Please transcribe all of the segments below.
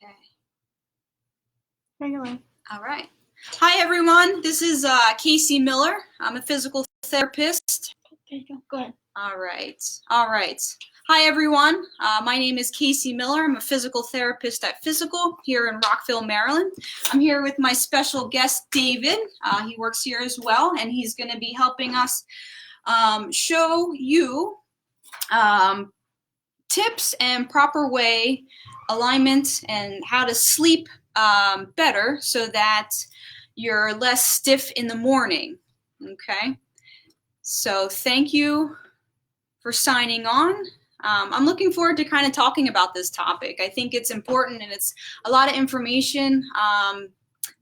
Okay. Regular. All right. Hi, everyone. This is Casey Miller. I'm a physical therapist. Okay, go ahead. All right. All right. Hi, everyone. My name is Casey Miller. I'm a physical therapist at Physical here in Rockville, Maryland. I'm here with my special guest, David. He works here as well, and he's going to be helping us show you tips and proper way alignment and how to sleep better so that you're less stiff in the morning. Okay, so thank you for signing on. I'm looking forward to kind of talking about this topic. I think it's important and it's a lot of information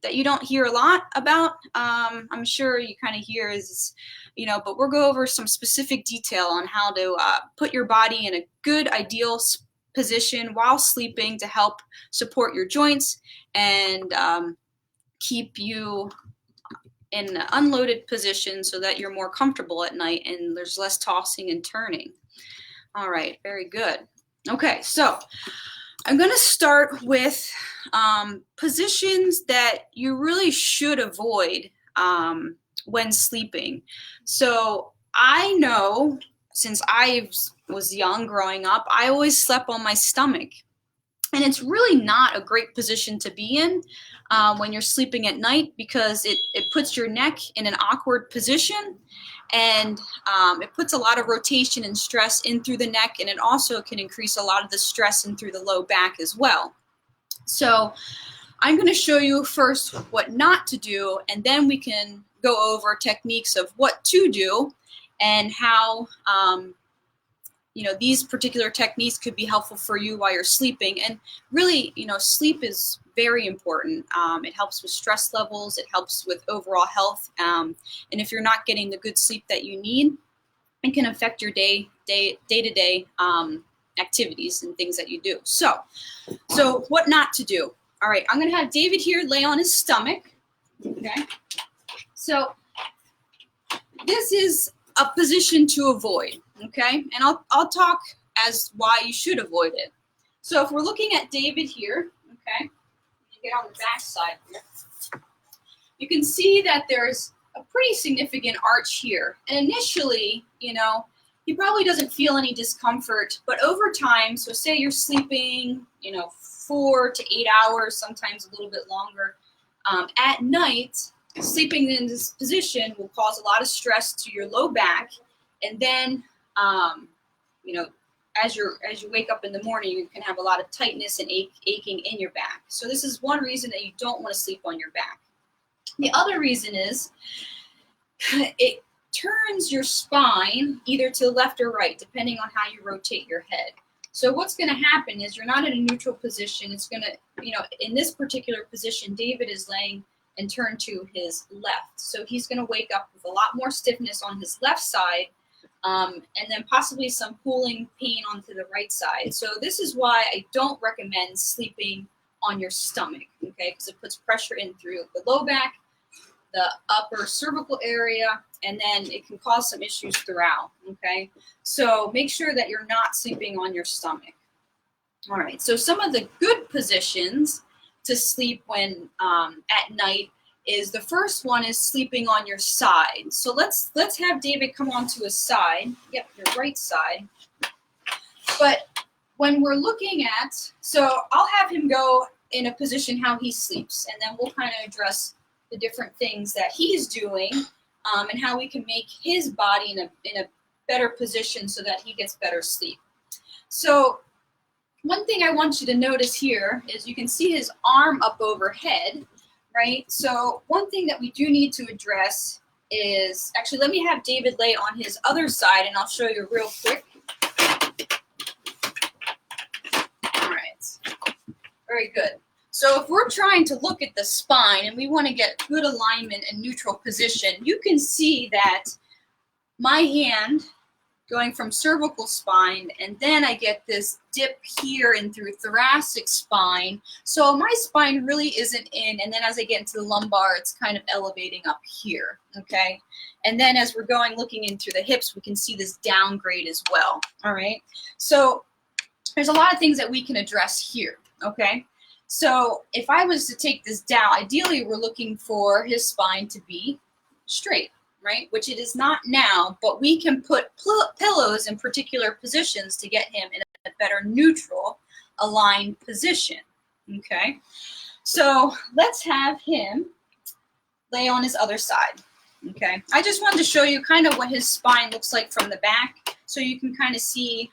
that you don't hear a lot about. I'm sure you kind of hear is, but we'll go over some specific detail on how to put your body in a good, ideal position while sleeping to help support your joints and keep you in an unloaded position so that you're more comfortable at night and there's less tossing and turning. All right, very good. Okay, so I'm going to start with positions that you really should avoid when sleeping. So I know since I was young growing up, I always slept on my stomach. And it's really not a great position to be in when you're sleeping at night because it puts your neck in an awkward position and it puts a lot of rotation and stress in through the neck, and it also can increase a lot of the stress in through the low back as well. So I'm going to show you first what not to do, and then we can go over techniques of what to do and how these particular techniques could be helpful for you while you're sleeping. And really, sleep is very important. It helps with stress levels. It helps with overall health. And if you're not getting the good sleep that you need, it can affect your day-to-day activities and things that you do. So what not to do. All right, I'm going to have David here lay on his stomach. Okay. So this is a position to avoid. Okay, and I'll talk as why you should avoid it. So if we're looking at David here, okay, you get on the back side here, you can see that there's a pretty significant arch here. And initially, he probably doesn't feel any discomfort, but over time, so say you're sleeping, 4 to 8 hours, sometimes a little bit longer, at night, sleeping in this position will cause a lot of stress to your low back, and then as you wake up in the morning, you can have a lot of tightness and aching in your back. So this is one reason that you don't want to sleep on your back. The other reason is it turns your spine either to the left or right, depending on how you rotate your head. So what's going to happen is you're not in a neutral position. It's going to, in this particular position, David is laying and turned to his left. So he's going to wake up with a lot more stiffness on his left side, and then possibly some pulling pain onto the right side. So this is why I don't recommend sleeping on your stomach, okay, because it puts pressure in through the low back, the upper cervical area, and then it can cause some issues throughout, okay? So make sure that you're not sleeping on your stomach. All right, so some of the good positions to sleep when at night is the first one is sleeping on your side. So let's have David come onto his side. Yep, your right side. But when we're looking at, so I'll have him go in a position how he sleeps, and then we'll kind of address the different things that he's doing and how we can make his body in a better position so that he gets better sleep. So one thing I want you to notice here is you can see his arm up overhead, right? So one thing that we do need to address is, actually let me have David lay on his other side and I'll show you real quick. All right, very good. So if we're trying to look at the spine and we want to get good alignment and neutral position, you can see that my hand going from cervical spine, and then I get this dip here and through thoracic spine. So my spine really isn't in, and then as I get into the lumbar, it's kind of elevating up here, okay? And then as we're looking in through the hips, we can see this downgrade as well, all right? So there's a lot of things that we can address here, okay? So if I was to take this down, ideally we're looking for his spine to be straight, right? Which it is not now, but we can put pillows in particular positions to get him in a better neutral aligned position, okay? So let's have him lay on his other side, okay? I just wanted to show you kind of what his spine looks like from the back so you can kind of see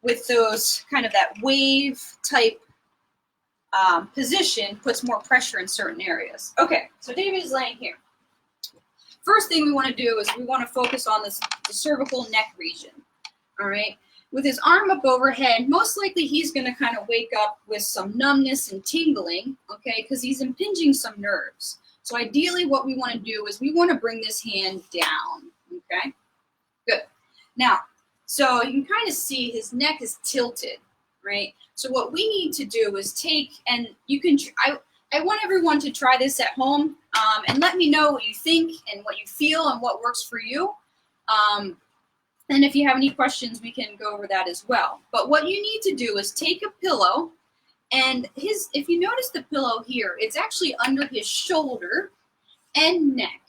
with those kind of that wave type position puts more pressure in certain areas. Okay, so David is laying here. First thing we want to do is we want to focus on the cervical neck region, all right? With his arm up overhead, most likely he's going to kind of wake up with some numbness and tingling, okay, because he's impinging some nerves. So ideally what we want to do is we want to bring this hand down, okay? Good. Now, so you can kind of see his neck is tilted, right? So what we need to do is take, and you can, I want everyone to try this at home and let me know what you think and what you feel and what works for you. And if you have any questions, we can go over that as well. But what you need to do is take a pillow, and if you notice the pillow here, it's actually under his shoulder and neck.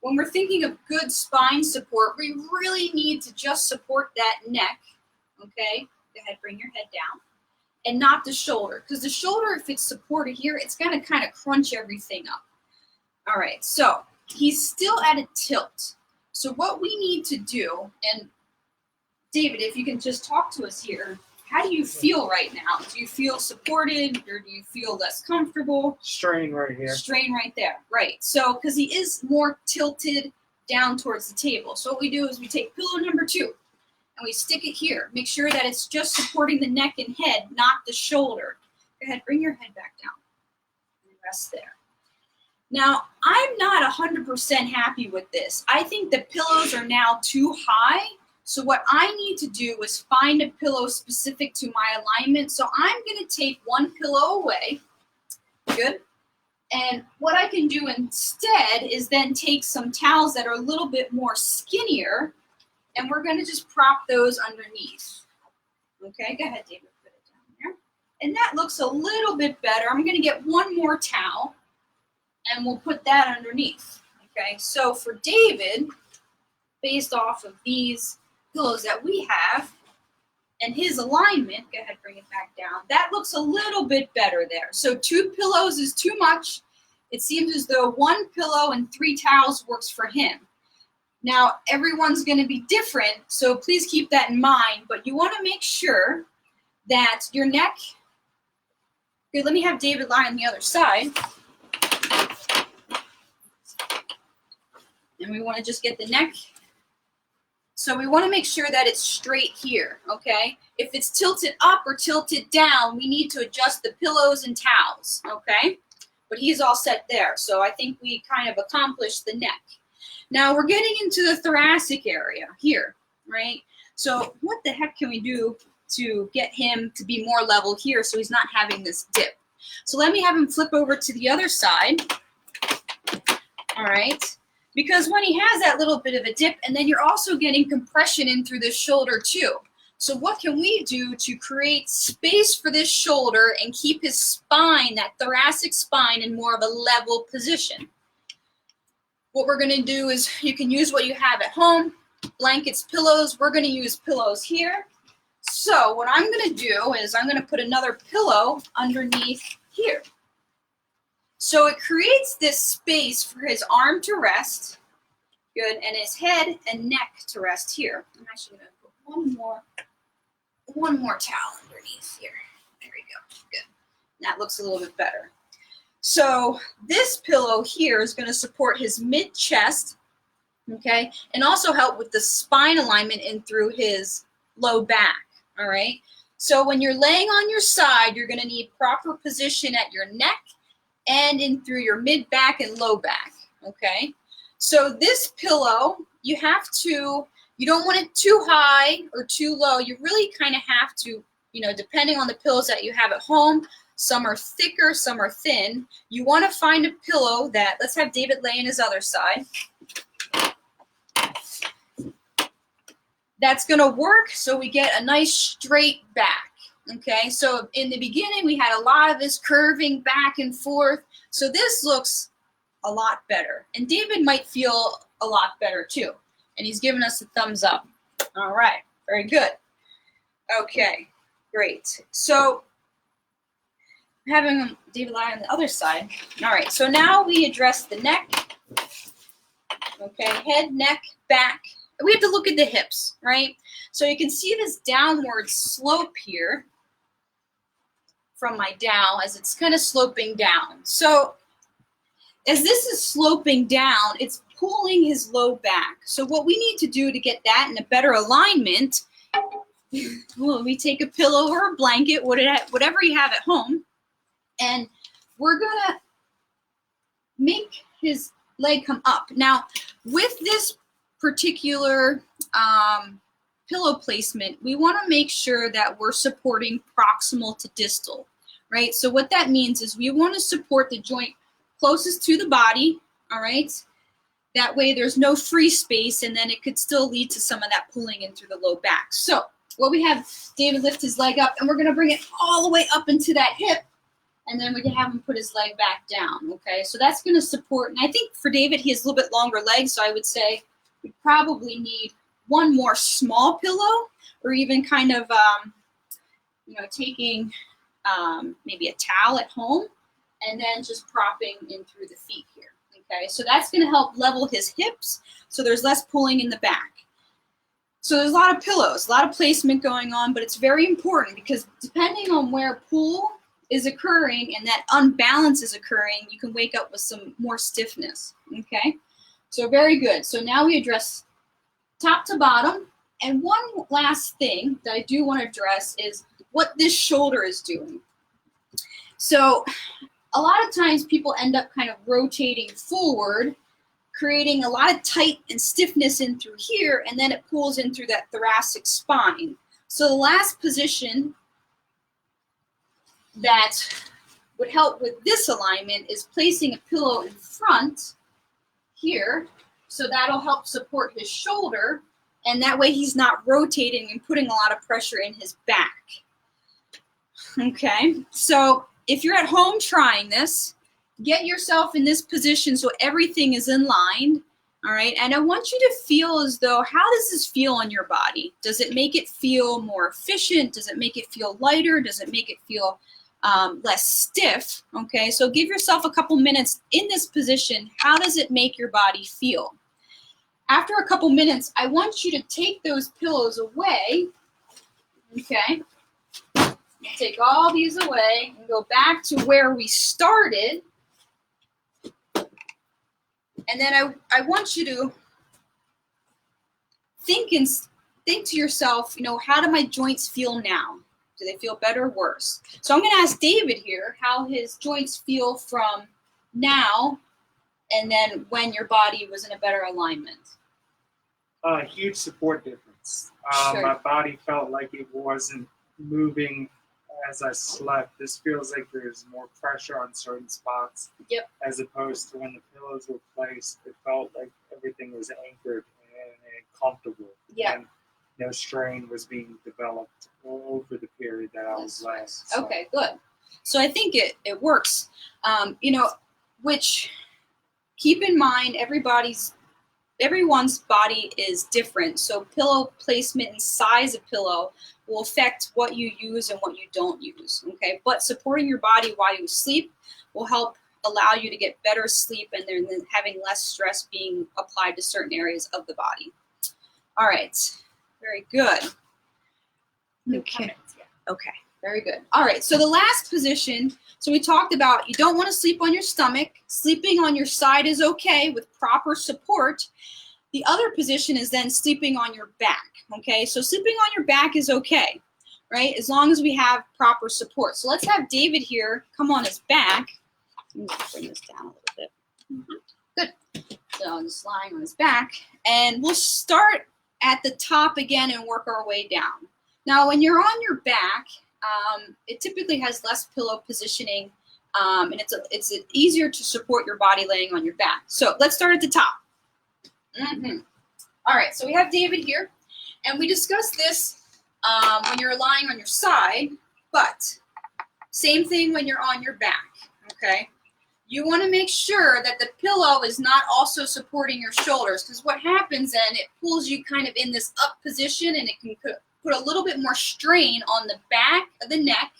When we're thinking of good spine support, we really need to just support that neck, okay? Go ahead, bring your head down, and not the shoulder, because the shoulder, if it's supported here, it's going to kind of crunch everything up. All right, so he's still at a tilt. So what we need to do, and David, if you can just talk to us here, how do you feel right now? Do you feel supported, or do you feel less comfortable? Strain right here. Strain right there, right. So, because he is more tilted down towards the table. So what we do is we take pillow number 2, and we stick it here. Make sure that it's just supporting the neck and head, not the shoulder. Go ahead, bring your head back down. And rest there. Now, I'm not 100% happy with this. I think the pillows are now too high. So what I need to do is find a pillow specific to my alignment. So I'm going to take one pillow away. Good. And what I can do instead is then take some towels that are a little bit more skinnier, and we're going to just prop those underneath. Okay, go ahead, David, put it down there. And that looks a little bit better. I'm going to get one more towel, and we'll put that underneath. Okay, so for David, based off of these pillows that we have and his alignment, go ahead, bring it back down. That looks a little bit better there. So 2 pillows is too much. It seems as though 1 pillow and 3 towels works for him. Now, everyone's going to be different, so please keep that in mind, but you want to make sure that your neck, good, let me have David lie on the other side. And we want to just get the neck. So we want to make sure that it's straight here, okay? If it's tilted up or tilted down, we need to adjust the pillows and towels, okay? But he's all set there, so I think we kind of accomplished the neck. Now we're getting into the thoracic area here, right? So what the heck can we do to get him to be more level here so he's not having this dip? So let me have him flip over to the other side, all right? Because when he has that little bit of a dip, and then you're also getting compression in through the shoulder too. So what can we do to create space for this shoulder and keep his spine, that thoracic spine, in more of a level position? What we're going to do is you can use what you have at home, blankets, pillows. We're going to use pillows here. So what I'm going to do is I'm going to put another pillow underneath here. So it creates this space for his arm to rest, good, and his head and neck to rest here. I'm actually going to put one more towel underneath here. There we go, good. That looks a little bit better. So this pillow here is going to support his mid-chest, okay, and also help with the spine alignment in through his low back, all right? So when you're laying on your side, you're going to need proper position at your neck and in through your mid-back and low back, okay? So this pillow, you don't want it too high or too low. You really kind of have to, depending on the pillows that you have at home, some are thicker, some are thin. You want to find a pillow that, let's have David lay on his other side. That's going to work so we get a nice straight back, Okay, so in the beginning, we had a lot of this curving back and forth. So this looks a lot better. And David might feel a lot better too. And he's giving us a thumbs up. All right, very good. Okay, great. So having David lie on the other side. All right, so now we address the neck. Okay, head, neck, back. We have to look at the hips, right? So you can see this downward slope here from my dowel as it's kind of sloping down. So as this is sloping down, it's pulling his low back. So what we need to do to get that in a better alignment, well, we take a pillow or a blanket, whatever you have at home, and we're gonna make his leg come up. Now, with this particular pillow placement, we want to make sure that we're supporting proximal to distal, right? So what that means is we want to support the joint closest to the body, all right? That way there's no free space, and then it could still lead to some of that pulling in through the low back. So what we have, David lift his leg up, and we're going to bring it all the way up into that hip, and then we can have him put his leg back down, okay? So that's going to support, and I think for David, he has a little bit longer legs, so I would say we probably need one more small pillow, or even kind of, taking maybe a towel at home, and then just propping in through the feet here, okay? So that's going to help level his hips, so there's less pulling in the back. So there's a lot of pillows, a lot of placement going on, but it's very important because depending on where pull is occurring and that unbalance is occurring, you can wake up with some more stiffness, okay? So very good. So now we address top to bottom. And one last thing that I do want to address is what this shoulder is doing. So a lot of times people end up kind of rotating forward, creating a lot of tight and stiffness in through here, and then it pulls in through that thoracic spine. So the last position that would help with this alignment is placing a pillow in front here. So that'll help support his shoulder, and that way he's not rotating and putting a lot of pressure in his back. Okay, so if you're at home trying this, get yourself in this position so everything is in line, all right? And I want you to feel as though, how does this feel on your body? Does it make it feel more efficient? Does it make it feel lighter? Does it make it feel less stiff? Okay, so give yourself a couple minutes in this position. How does it make your body feel? After a couple minutes, I want you to take those pillows away, okay? Take all these away and go back to where we started. And then I want you to think to yourself, how do my joints feel now? Do they feel better or worse? So I'm going to ask David here how his joints feel from now and then when your body was in a better alignment. Huge support difference. Sure. My body felt like it wasn't moving as I slept. This feels like there's more pressure on certain spots. Yep. As opposed to when the pillows were placed, it felt like everything was anchored and comfortable. Yeah. And no strain was being developed over the period that I was laying. So. Okay, good. So I think it works. Which keep in mind everyone's body is different. So pillow placement and size of pillow will affect what you use and what you don't use, okay? But supporting your body while you sleep will help allow you to get better sleep and then having less stress being applied to certain areas of the body. All right, very good. Okay, okay, very good. All right, so the last position, so we talked about you don't want to sleep on your stomach. Sleeping on your side is okay with proper support. The other position is then sleeping on your back, okay? So sleeping on your back is okay, right? As long as we have proper support. So let's have David here come on his back. Let me bring this down a little bit. Good. So I'm just lying on his back. And we'll start at the top again and work our way down. Now, when you're on your back, it typically has less pillow positioning, and it's easier to support your body laying on your back. So let's start at the top. All right, so we have David here, and we discussed this when you're lying on your side. But same thing when you're on your back, okay? You want to make sure that the pillow is not also supporting your shoulders, because what happens then, it pulls you kind of in this up position, and it can put a little bit more strain on the back of the neck.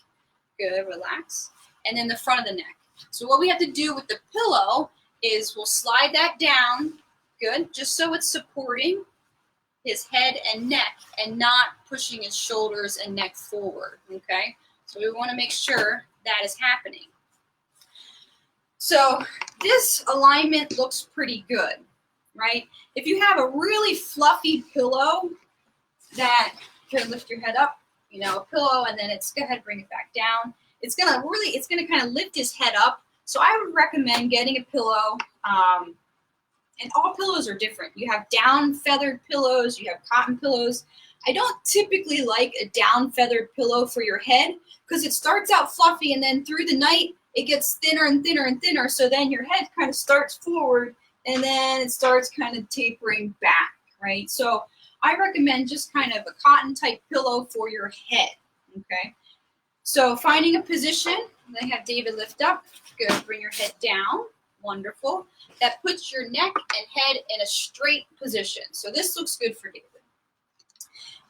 Good, relax. And then the front of the neck. So what we have to do with the pillow is we'll slide that down, good, just so it's supporting his head and neck and not pushing his shoulders and neck forward, okay? So we want to make sure that is happening. So this alignment looks pretty good, right? If you have a really fluffy pillow that, here, lift your head up, you know, a pillow, and then it's, go ahead, bring it back down. It's gonna kind of lift his head up. So I would recommend getting a pillow, and all pillows are different. You have down feathered pillows, you have cotton pillows. I don't typically like a down feathered pillow for your head because it starts out fluffy and then through the night it gets thinner and thinner and thinner. So then your head kind of starts forward and then it starts kind of tapering back, right? So I recommend just kind of a cotton type pillow for your head, okay? So finding a position, they have David lift up, good, bring your head down, wonderful. That puts your neck and head in a straight position. So this looks good for David.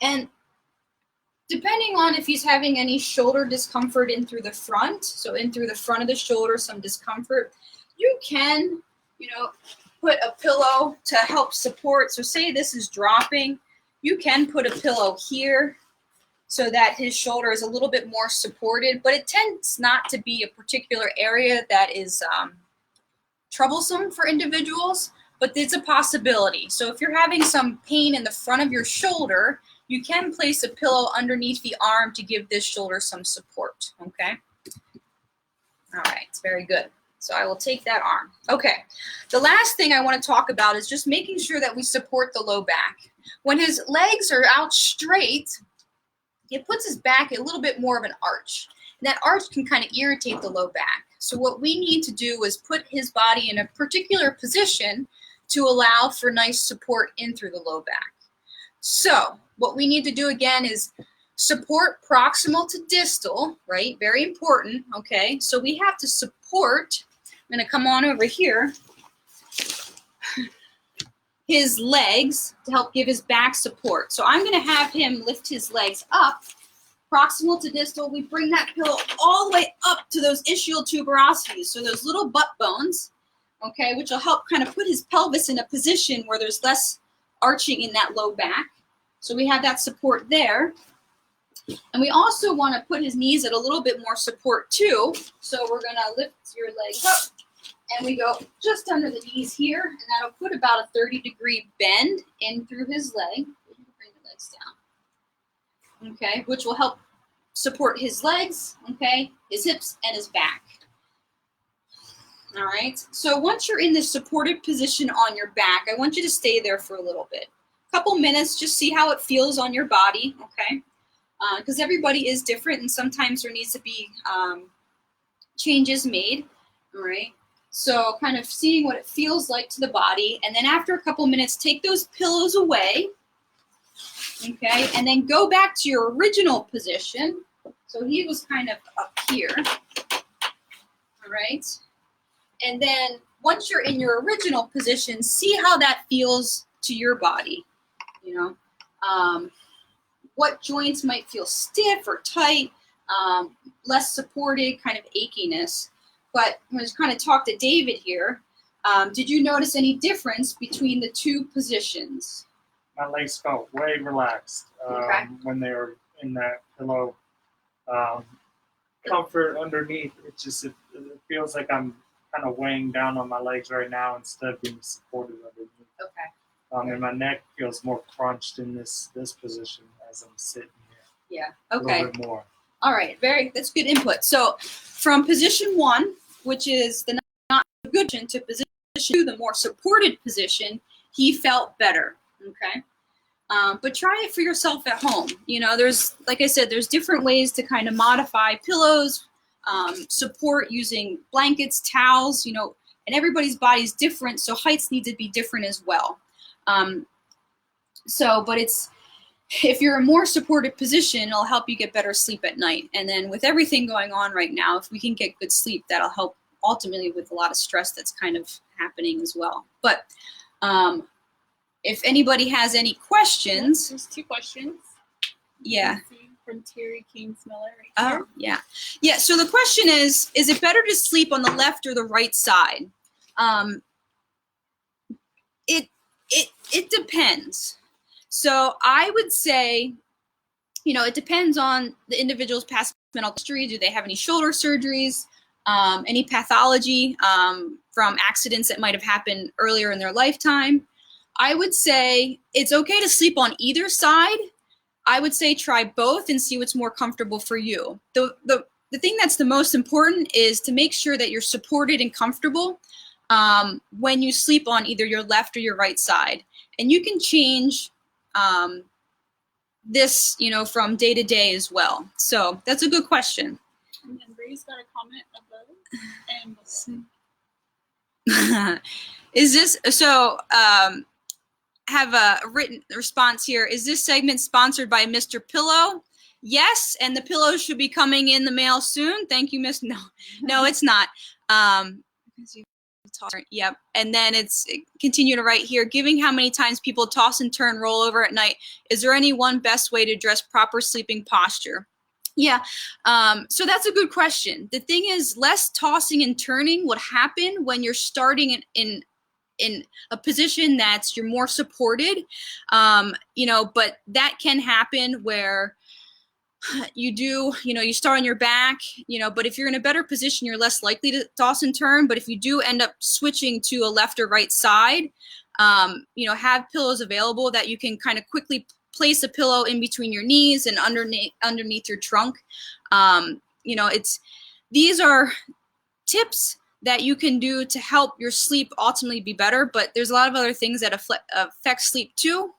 And depending on if he's having any shoulder discomfort in through the front, so in through the front of the shoulder, some discomfort, you can, you know, put a pillow to help support. So say this is dropping, you can put a pillow here so that his shoulder is a little bit more supported, but it tends not to be a particular area that is troublesome for individuals, but it's a possibility. So if you're having some pain in the front of your shoulder, you can place a pillow underneath the arm to give this shoulder some support, okay? All right, very good. So I will take that arm. Okay, the last thing I want to talk about is just making sure that we support the low back. When his legs are out straight, it puts his back a little bit more of an arch. And that arch can kind of irritate the low back. So what we need to do is put his body in a particular position to allow for nice support in through the low back. So what we need to do again is support proximal to distal, right? Very important, okay? So we have to support, I'm going to come on over here, his legs to help give his back support. So I'm going to have him lift his legs up, proximal to distal. We bring that pillow all the way up to those ischial tuberosities, so those little butt bones, okay, which will help kind of put his pelvis in a position where there's less arching in that low back. So we have that support there. And we also want to put his knees at a little bit more support too. So we're going to lift your legs up and we go just under the knees here, and that'll put about a 30-degree bend in through his leg. Bring the legs down. Okay, which will help support his legs, okay, his hips and his back. All right, so once you're in this supported position on your back, I want you to stay there for a little bit. A couple minutes, just see how it feels on your body, okay? Because everybody is different and sometimes there needs to be changes made, all right? So kind of seeing what it feels like to the body, and then after a couple minutes, take those pillows away, okay? And then go back to your original position. So he was kind of up here, all right? And then once you're in your original position, see how that feels to your body, you know? What joints might feel stiff or tight, less supported, kind of achiness. But I'm going to kind of talk to David here. Did you notice any difference between the two positions? My legs felt way relaxed when they were in that pillow. Comfort underneath, it feels like I'm kind of weighing down on my legs right now instead of being supported underneath. Okay. And my neck feels more crunched in this position as I'm sitting here. Yeah. Okay. A little bit more. All right. That's good input. So from position 1, which is the not good position, to position 2, the more supported position, he felt better. Okay. But try it for yourself at home. You know, there's, like I said, there's different ways to kind of modify pillows, support using blankets, towels, you know, and everybody's body is different, so heights need to be different as well. But if you're in a more supported position, it'll help you get better sleep at night. And then with everything going on right now, if we can get good sleep, that'll help ultimately with a lot of stress that's kind of happening as well. But if anybody has any questions. There's 2 questions. Yeah. From Terry Kingsmiller right here. Oh, yeah. Yeah, so the question is it better to sleep on the left or the right side? It depends. So I would say, it depends on the individual's past medical history. Do they have any shoulder surgeries, any pathology from accidents that might have happened earlier in their lifetime? I would say it's okay to sleep on either side. I would say try both and see what's more comfortable for you. The thing that's the most important is to make sure that you're supported and comfortable when you sleep on either your left or your right side. And you can change this, from day to day as well. So that's a good question. And then Ray's got a comment above and Is this, so have a written response here. Is this segment sponsored by Mr. Pillow? Yes, and the pillows should be coming in the mail soon. Thank you, Miss. No, it's not. Yep. And then it's continue to write here. Given how many times people toss and turn, roll over at night, is there any one best way to address proper sleeping posture? Yeah. So that's a good question. The thing is, less tossing and turning would happen when you're starting in a position that's you're more supported, but that can happen where you start on your back, but if you're in a better position, you're less likely to toss and turn. But if you do end up switching to a left or right side, have pillows available that you can kind of quickly place a pillow in between your knees and underneath your trunk. These are tips that you can do to help your sleep ultimately be better, but there's a lot of other things that affect sleep too.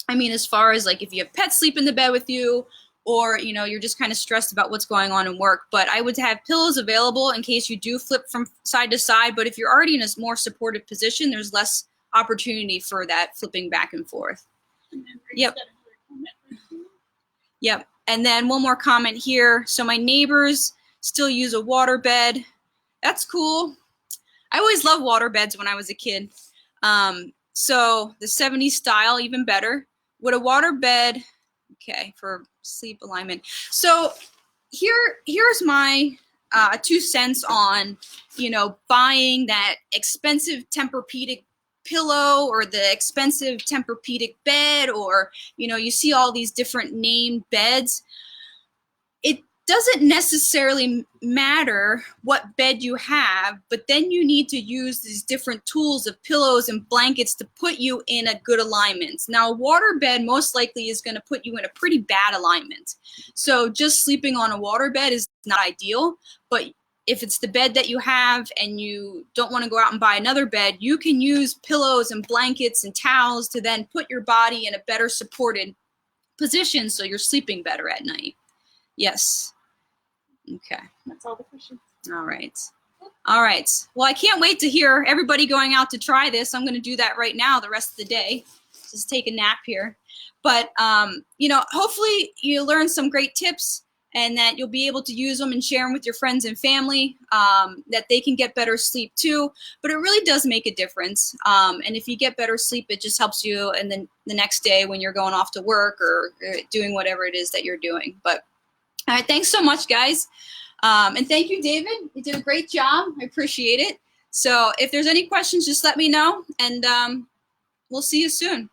As far as like if you have pets sleep in the bed with you, or you're just kind of stressed about what's going on in work. But I would have pillows available in case you do flip from side to side. But if you're already in a more supportive position, there's less opportunity for that flipping back and forth. Yep. Yep. And then one more comment here. So my neighbors still use a water bed. That's cool. I always loved water beds when I was a kid. So the 70s style, even better. Would a water bed, okay, for sleep alignment. So here's my 2 cents on, buying that expensive Tempur-Pedic pillow or the expensive Tempur-Pedic bed, or, you see all these different named beds. It doesn't necessarily matter what bed you have, but then you need to use these different tools of pillows and blankets to put you in a good alignment. Now, a water bed most likely is going to put you in a pretty bad alignment. So just sleeping on a water bed is not ideal, but if it's the bed that you have and you don't want to go out and buy another bed, you can use pillows and blankets and towels to then put your body in a better supported position so you're sleeping better at night. Yes. Okay. That's all the questions. All right. All right. Well, I can't wait to hear everybody going out to try this. I'm going to do that right now the rest of the day. Just take a nap here. But, hopefully you learn some great tips and that you'll be able to use them and share them with your friends and family, that they can get better sleep too. But it really does make a difference. And if you get better sleep, it just helps you and then the next day when you're going off to work or doing whatever it is that you're doing. But all right, thanks so much, guys. And thank you, David. You did a great job. I appreciate it. So if there's any questions, just let me know, and we'll see you soon.